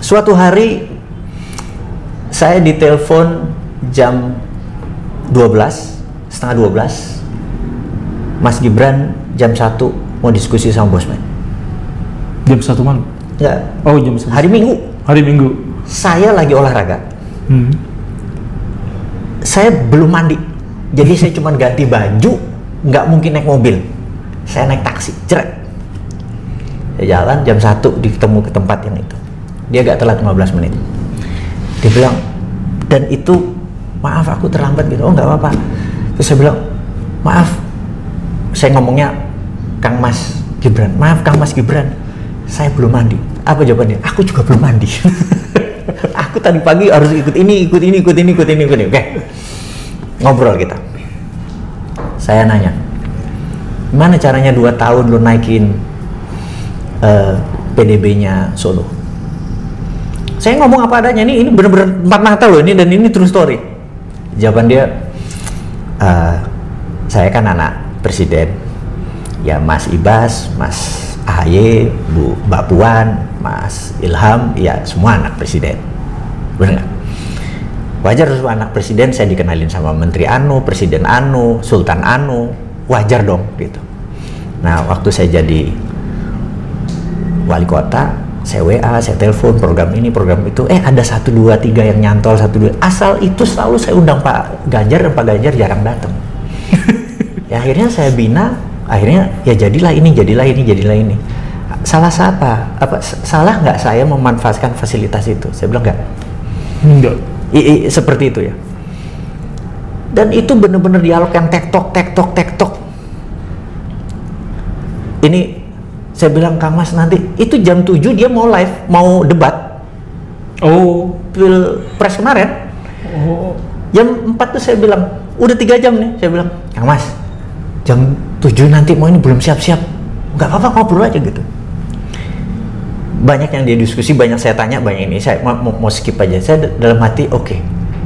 suatu hari saya ditelepon jam 12, setengah 12, Mas Gibran jam 1 mau diskusi sama Bosman. Jam 1 malam? Enggak. Oh, jam 1. Hari Minggu. Hari Minggu. Saya lagi olahraga. Saya belum mandi. Jadi saya cuma ganti baju, nggak mungkin naik mobil. Saya naik taksi, jeret. Saya jalan jam 1 ditemu ke tempat yang itu. Dia agak telat 15 menit. Dia bilang, dan itu maaf aku terlambat gitu. Oh nggak apa-apa. Terus saya bilang, maaf, saya ngomongnya Kang Mas Gibran. Maaf Kang Mas Gibran, saya belum mandi. Apa jawabannya? Aku juga belum mandi. Aku tadi pagi harus ikut ini. Oke. Ngobrol kita. Saya nanya, gimana caranya 2 tahun lo naikin PDB-nya Solo? Saya ngomong apa adanya, ini bener-bener 4 mata loh ini, dan ini true story. Jawaban dia, saya kan anak presiden, ya Mas Ibas, Mas AHY, Mbak Puan, Mas Ilham, ya semua anak presiden, bener nggak? Wajar semua anak presiden saya dikenalin sama Menteri Anu, Presiden Anu, Sultan Anu, wajar dong gitu. Nah waktu saya jadi wali kota, saya WA, saya telepon program ini, program itu, ada 1, 2, 3 yang nyantol, 1, 2, asal itu selalu saya undang Pak Ganjar, dan Pak Ganjar jarang datang. Ya akhirnya saya bina Akhirnya ya jadilah ini. Salah siapa? Salah nggak saya memanfaatkan fasilitas itu? Saya bilang enggak. Seperti itu ya. Dan itu benar-benar dialog yang tektok. Ini saya bilang, Kang Mas, nanti itu jam 7 dia mau live, mau debat. Oh, Pilpres kemarin. oh, Jam 4 tuh saya bilang, udah 3 jam nih. Saya bilang, Kang Mas, jam 7 nanti mau ini belum siap-siap. Nggak apa-apa, ngobrol aja gitu. Banyak yang dia diskusi, banyak saya tanya, banyak ini. Saya mau skip aja. Saya dalam hati, oke,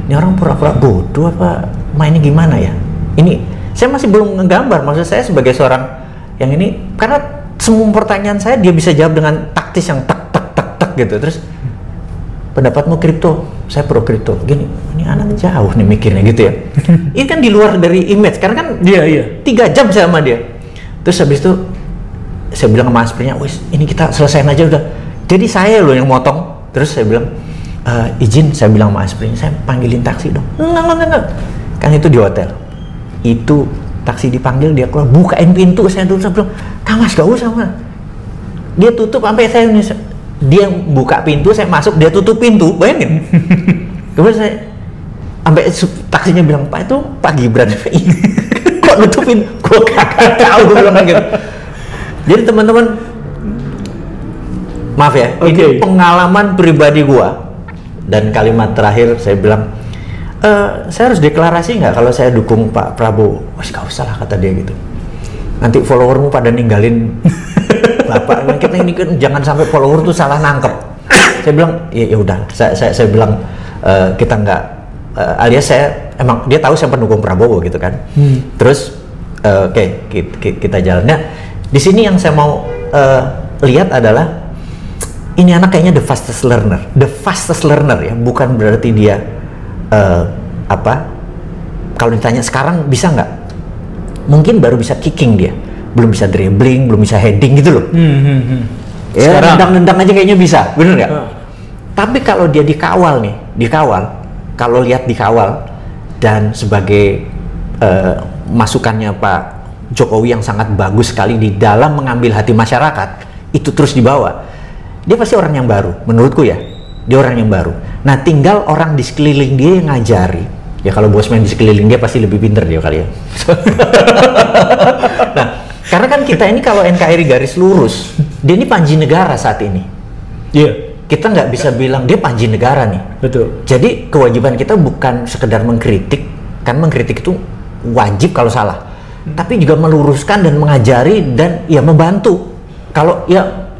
ini orang pura-pura bodoh apa mainnya gimana ya? Ini, saya masih belum ngegambar. Maksud saya sebagai seorang yang ini, karena semua pertanyaan saya dia bisa jawab dengan taktis yang tak gitu. Terus, pendapatmu kripto, saya pro kripto. Gini, ini anak jauh nih mikirnya gitu ya. Ini kan di luar dari image, karena kan 3 jam saya sama dia. Terus habis itu saya bilang sama Asprinya, wis ini kita selesaiin aja udah. Jadi saya loh yang motong. Terus saya bilang, izin, saya bilang sama Asprinya, saya panggilin taksi dong. Enggak. Kan itu di hotel. Itu taksi dipanggil, dia keluar, bukain pintu. Saya dulu saya bilang, Kang Mas gak usah Mas. Dia tutup sampai saya dia buka pintu, saya masuk, dia tutup pintu, bayangin. Kemudian saya sampai taksinya bilang, Pak itu Pak Gibran. Kok nutupin? Gue kagak tahu bilang gitu. Jadi teman-teman, maaf ya, ini pengalaman pribadi gua. Dan kalimat terakhir saya bilang, saya harus deklarasi nggak kalau saya dukung Pak Prabowo? Wah, gak usah lah kata dia gitu. Nanti followermu pada ninggalin Bapak, kita ini kan jangan sampai follower tuh salah nangkep. Saya bilang, ya udah. Saya bilang kita nggak, alias saya emang dia tahu saya pendukung Prabowo gitu kan. Terus oke, kita jalannya. Di sini yang saya mau lihat adalah ini anak kayaknya the fastest learner ya, bukan berarti dia kalau ditanya sekarang bisa nggak? Mungkin baru bisa kicking dia, belum bisa dribbling, belum bisa heading gitu loh. Ya nendang-nendang aja kayaknya bisa, bener nggak? Tapi kalau dia dikawal, kalau lihat dikawal dan sebagai masukannya Pak Jokowi yang sangat bagus sekali di dalam mengambil hati masyarakat, itu terus dibawa, dia pasti orang yang baru, menurutku ya, dia orang yang baru. Nah, tinggal orang di sekeliling dia yang ngajari. Ya kalau Bosman di sekeliling dia pasti lebih pinter dia kali ya. Nah, karena kan kita ini kalau NKRI garis lurus, dia ini panji negara saat ini. Iya. Kita nggak bisa bilang dia panji negara nih. Betul. Jadi kewajiban kita bukan sekedar mengkritik, kan mengkritik itu wajib kalau salah. Tapi juga meluruskan dan mengajari dan ya membantu. Kalau ya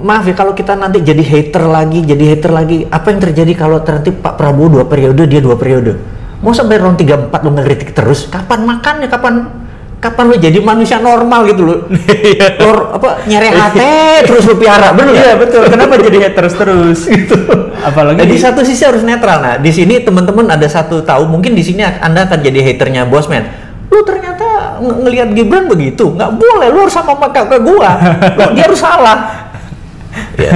maaf ya kalau kita nanti jadi hater lagi, apa yang terjadi kalau nanti Pak Prabowo 2 periode, dia 2 periode? Mau sampai round 3-4 lo ngekritik terus? Kapan makannya? Kapan lo jadi manusia normal gitu lo? Nyari hati terus lo piara, bener? Iya betul. Kenapa jadi haters terus? Gitu. Apalagi di satu sisi harus netral. Nah, di sini teman-teman ada satu tahu, mungkin di sini Anda akan jadi haternya Bosman. Lu ternyata ngelihat Gibran begitu, nggak boleh. Lu harus sama kakak gua. Dia harus salah. Ya.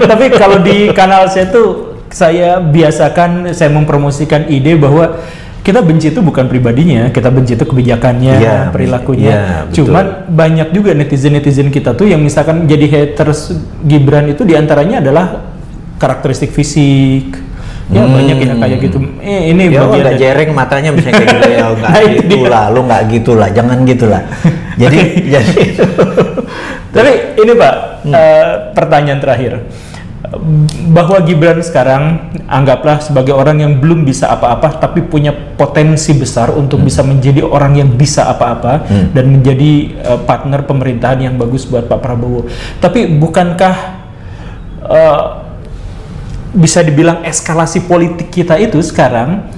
tapi kalau di kanal saya tuh saya biasakan saya mempromosikan ide bahwa kita benci itu bukan pribadinya, kita benci itu kebijakannya, perilakunya. Ya, cuman banyak juga netizen kita tuh yang misalkan jadi haters Gibran itu diantaranya adalah karakteristik fisik. Ya banyak yang kayak gitu. Ini ya, bagian nggak jereng matanya misalnya kayak gitu ya, nggak gitulah, lu nggak gitulah, jangan gitulah. Jadi Tapi ini Pak, pertanyaan terakhir. Bahwa Gibran sekarang anggaplah sebagai orang yang belum bisa apa-apa tapi punya potensi besar untuk bisa menjadi orang yang bisa apa-apa dan menjadi partner pemerintahan yang bagus buat Pak Prabowo. Tapi bukankah bisa dibilang eskalasi politik kita itu sekarang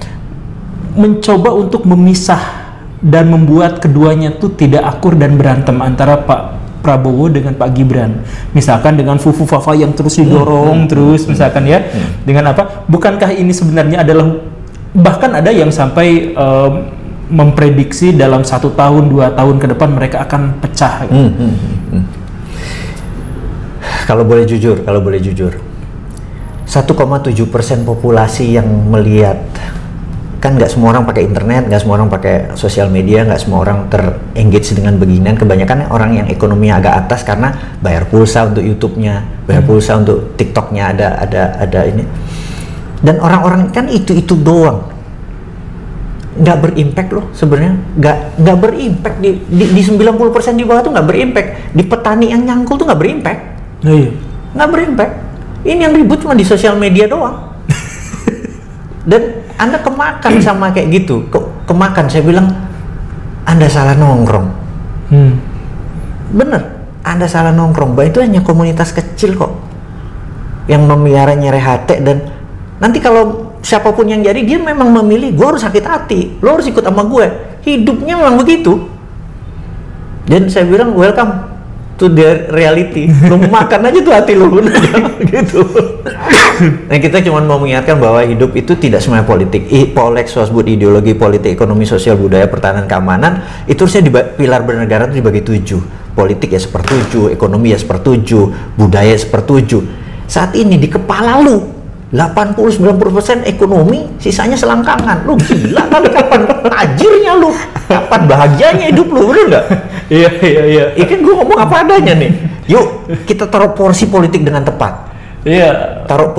mencoba untuk memisah dan membuat keduanya tuh tidak akur dan berantem antara Pak Prabowo dengan Pak Gibran, misalkan dengan Fufu Fafa yang terus didorong terus, misalkan ya, dengan apa? Bukankah ini sebenarnya adalah, bahkan ada yang sampai memprediksi dalam 1 tahun 2 tahun ke depan mereka akan pecah. Kalau boleh jujur, 1,7% populasi yang melihat kan nggak semua orang pakai internet, nggak semua orang pakai sosial media, nggak semua orang terengage dengan beginian. Kebanyakan orang yang ekonominya agak atas karena bayar pulsa untuk YouTube-nya, bayar pulsa untuk TikTok-nya, ada ini. Dan orang-orang kan itu doang, nggak berimpact loh sebenarnya, nggak berimpact di 90% di bawah tuh nggak berimpact. Di petani yang nyangkul tuh nggak berimpact, nggak berimpact. Ini yang ribut cuma di sosial media doang. Dan Anda kemakan sama kayak gitu, kemakan. Saya bilang Anda salah nongkrong. Bener, Anda salah nongkrong. Bah, itu hanya komunitas kecil kok yang memelihara nyere hati. Dan nanti kalau siapapun yang jadi, dia memang memilih gue harus sakit hati, lo harus ikut sama gue. Hidupnya memang begitu. Dan saya bilang welcome to the reality. Lo makan aja tuh hati lo gitu. Nah, kita cuma mau mengingatkan bahwa hidup itu tidak semuanya politik. Polek sebut ideologi, politik, ekonomi, sosial, budaya, pertahanan, keamanan. Itu harusnya pilar bernegara itu dibagi 7. Politik ya sepertujuh, ekonomi ya sepertujuh, budaya sepertujuh. Saat ini di kepala lu 80-90% ekonomi, sisanya selangkangan. Lu gila kali, kapan tajirnya lu? Kapan bahagianya hidup lu, bener nggak? Iya. Iya kan gue ngomong apa adanya nih. Yuk kita taruh porsi politik dengan tepat. Iya. Taruh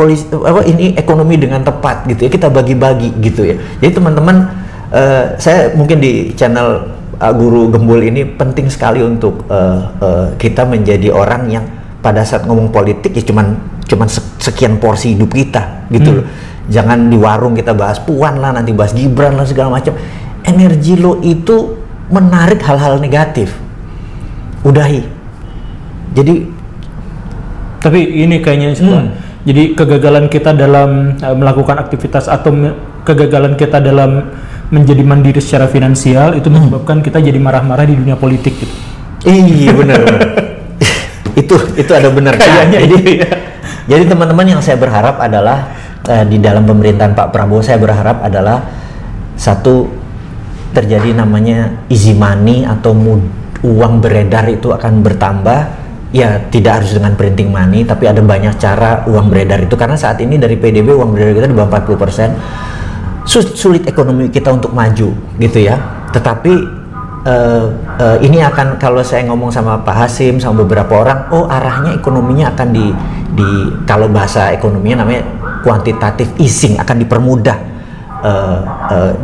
ini ekonomi dengan tepat gitu ya. Kita bagi-bagi gitu ya. Jadi teman-teman, saya mungkin di channel Guru Gembul ini penting sekali untuk kita menjadi orang yang pada saat ngomong politik ya cuman sekian porsi hidup kita gitu loh. Jangan di warung kita bahas Puan lah, nanti bahas Gibran lah, segala macam. Energi lo itu menarik hal-hal negatif. Udahi. Jadi tapi ini kayaknya jadi kegagalan kita dalam melakukan aktivitas atau kegagalan kita dalam menjadi mandiri secara finansial itu menyebabkan kita jadi marah-marah di dunia politik gitu. Iya benar. itu ada benar kayaknya. Jadi teman-teman, yang saya berharap adalah di dalam pemerintahan Pak Prabowo, saya berharap adalah satu, terjadi namanya easy money atau uang beredar itu akan bertambah. Ya tidak harus dengan printing money, tapi ada banyak cara uang beredar itu, karena saat ini dari PDB uang beredar kita di bawah 40%. Sulit ekonomi kita untuk maju gitu ya. Tetapi ini akan, kalau saya ngomong sama Pak Hasim sama beberapa orang, arahnya ekonominya akan di kalau bahasa ekonominya namanya quantitative easing, akan dipermudah.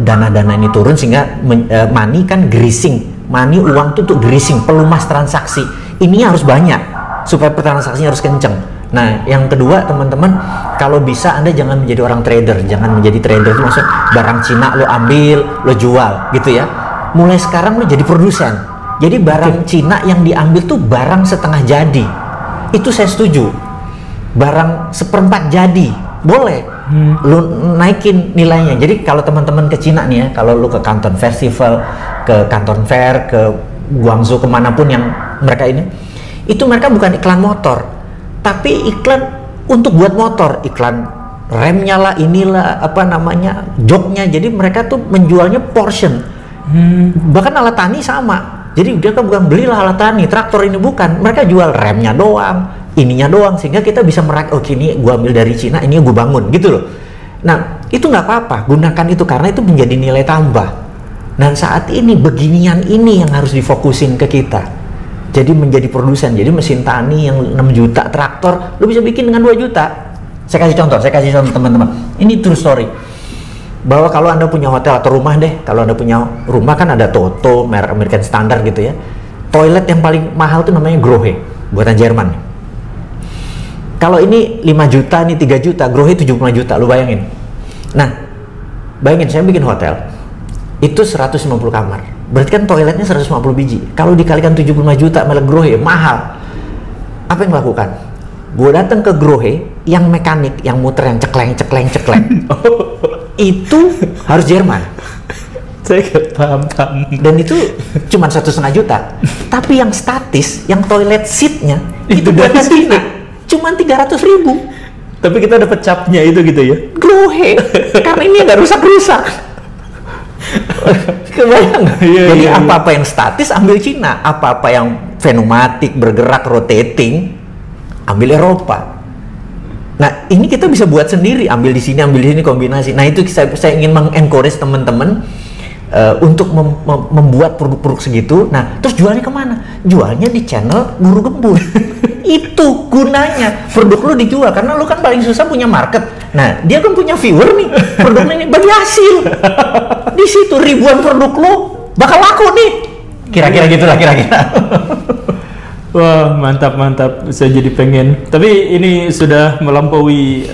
Dana-dana ini turun sehingga money kan greasing, money uang itu untuk greasing, pelumas transaksi. Ini harus banyak supaya transaksinya harus kenceng. Nah, yang kedua teman-teman, kalau bisa Anda jangan menjadi orang trader. Jangan menjadi trader itu maksud barang Cina lo ambil, lo jual gitu ya. Mulai sekarang lo jadi produsen. Jadi barang Cina yang diambil tuh barang setengah jadi. Itu saya setuju. Barang seperempat jadi, boleh. Lo naikin nilainya. Jadi kalau teman-teman ke Cina nih ya, kalau lo ke Canton Festival, ke Canton Fair, ke Guangzhou, kemanapun yang mereka ini, itu mereka bukan iklan motor, tapi iklan untuk buat motor, iklan remnya lah, inilah apa namanya, joknya. Jadi mereka tuh menjualnya portion. Bahkan alat tani sama. Jadi dia kan bukan belilah alat tani, traktor ini bukan, mereka jual remnya doang, ininya doang, sehingga kita bisa ini gua ambil dari Cina, ini gua bangun gitu loh. Nah itu nggak apa-apa, gunakan itu karena itu menjadi nilai tambah. Dan saat ini beginian ini yang harus difokusin ke kita. Jadi menjadi produsen, jadi mesin tani yang 6 juta, traktor lu bisa bikin dengan 2 juta. Saya kasih contoh teman-teman. Ini true story. Bahwa kalau Anda punya hotel atau rumah deh, kalau Anda punya rumah kan ada Toto, merek American Standard gitu ya. Toilet yang paling mahal tuh namanya Grohe, buatan Jerman. Kalau ini 5 juta, ini 3 juta, Grohe 75 juta, lu bayangin. Nah, bayangin saya bikin hotel, itu 150 kamar. Berarti kan toiletnya 150 biji. Kalau dikalikan 75 juta merek Grohe, mahal. Apa yang dilakukan? Gue datang ke Grohe, yang mekanik, yang muter, yang cekleng. Itu harus Jerman. Saya paham. Dan itu cuma 1,5 juta. Tapi yang statis, yang toilet seatnya itu buatan Cina, cuma 300.000. Tapi kita dapat capnya itu gitu ya. Grohe, karena ini nggak rusak-rusak. Kebayang? Jadi apa-apa yang statis ambil Cina, apa-apa yang pneumatik, bergerak, rotating ambil Eropa. Nah, ini kita bisa buat sendiri, ambil di sini kombinasi. Nah, itu saya ingin mengencourage teman-teman untuk membuat produk-produk segitu. Nah, terus jualnya kemana? Jualnya di channel Guru Gembul. Itu gunanya. Produk lu dijual karena lu kan paling susah punya market. Nah, dia kan punya viewer nih. Produknya ini bagi hasil. Di situ ribuan produk lu bakal laku nih. Kira-kira gitulah kira-kira. Wah, mantap. Saya jadi pengen. Tapi ini sudah melampaui.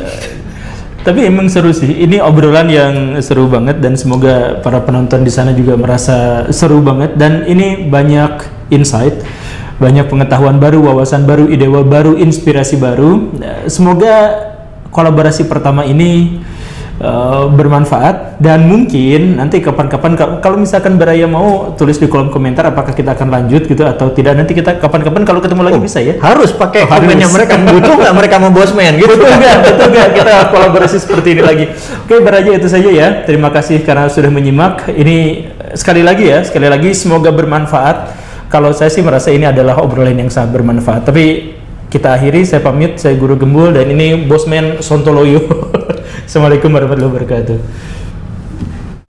Tapi emang seru sih. Ini obrolan yang seru banget dan semoga para penonton di sana juga merasa seru banget. Dan ini banyak insight, banyak pengetahuan baru, wawasan baru, ide baru, inspirasi baru. Semoga kolaborasi pertama ini bermanfaat dan mungkin nanti kapan-kapan kalau misalkan Baraya mau tulis di kolom komentar apakah kita akan lanjut gitu atau tidak. Nanti kita kapan-kapan kalau ketemu lagi bisa ya. Harus pakai komennya mereka. Butuh nggak mereka mau Bosman gitu? Betul nggak kita kolaborasi seperti ini lagi. Oke, Baraya itu saja ya. Terima kasih karena sudah menyimak. Ini sekali lagi semoga bermanfaat. Kalau saya sih merasa ini adalah obrolan yang sangat bermanfaat. Tapi kita akhiri, saya pamit, saya Guru Gembul dan ini Bosman Sontoloyo. Assalamualaikum warahmatullahi wabarakatuh.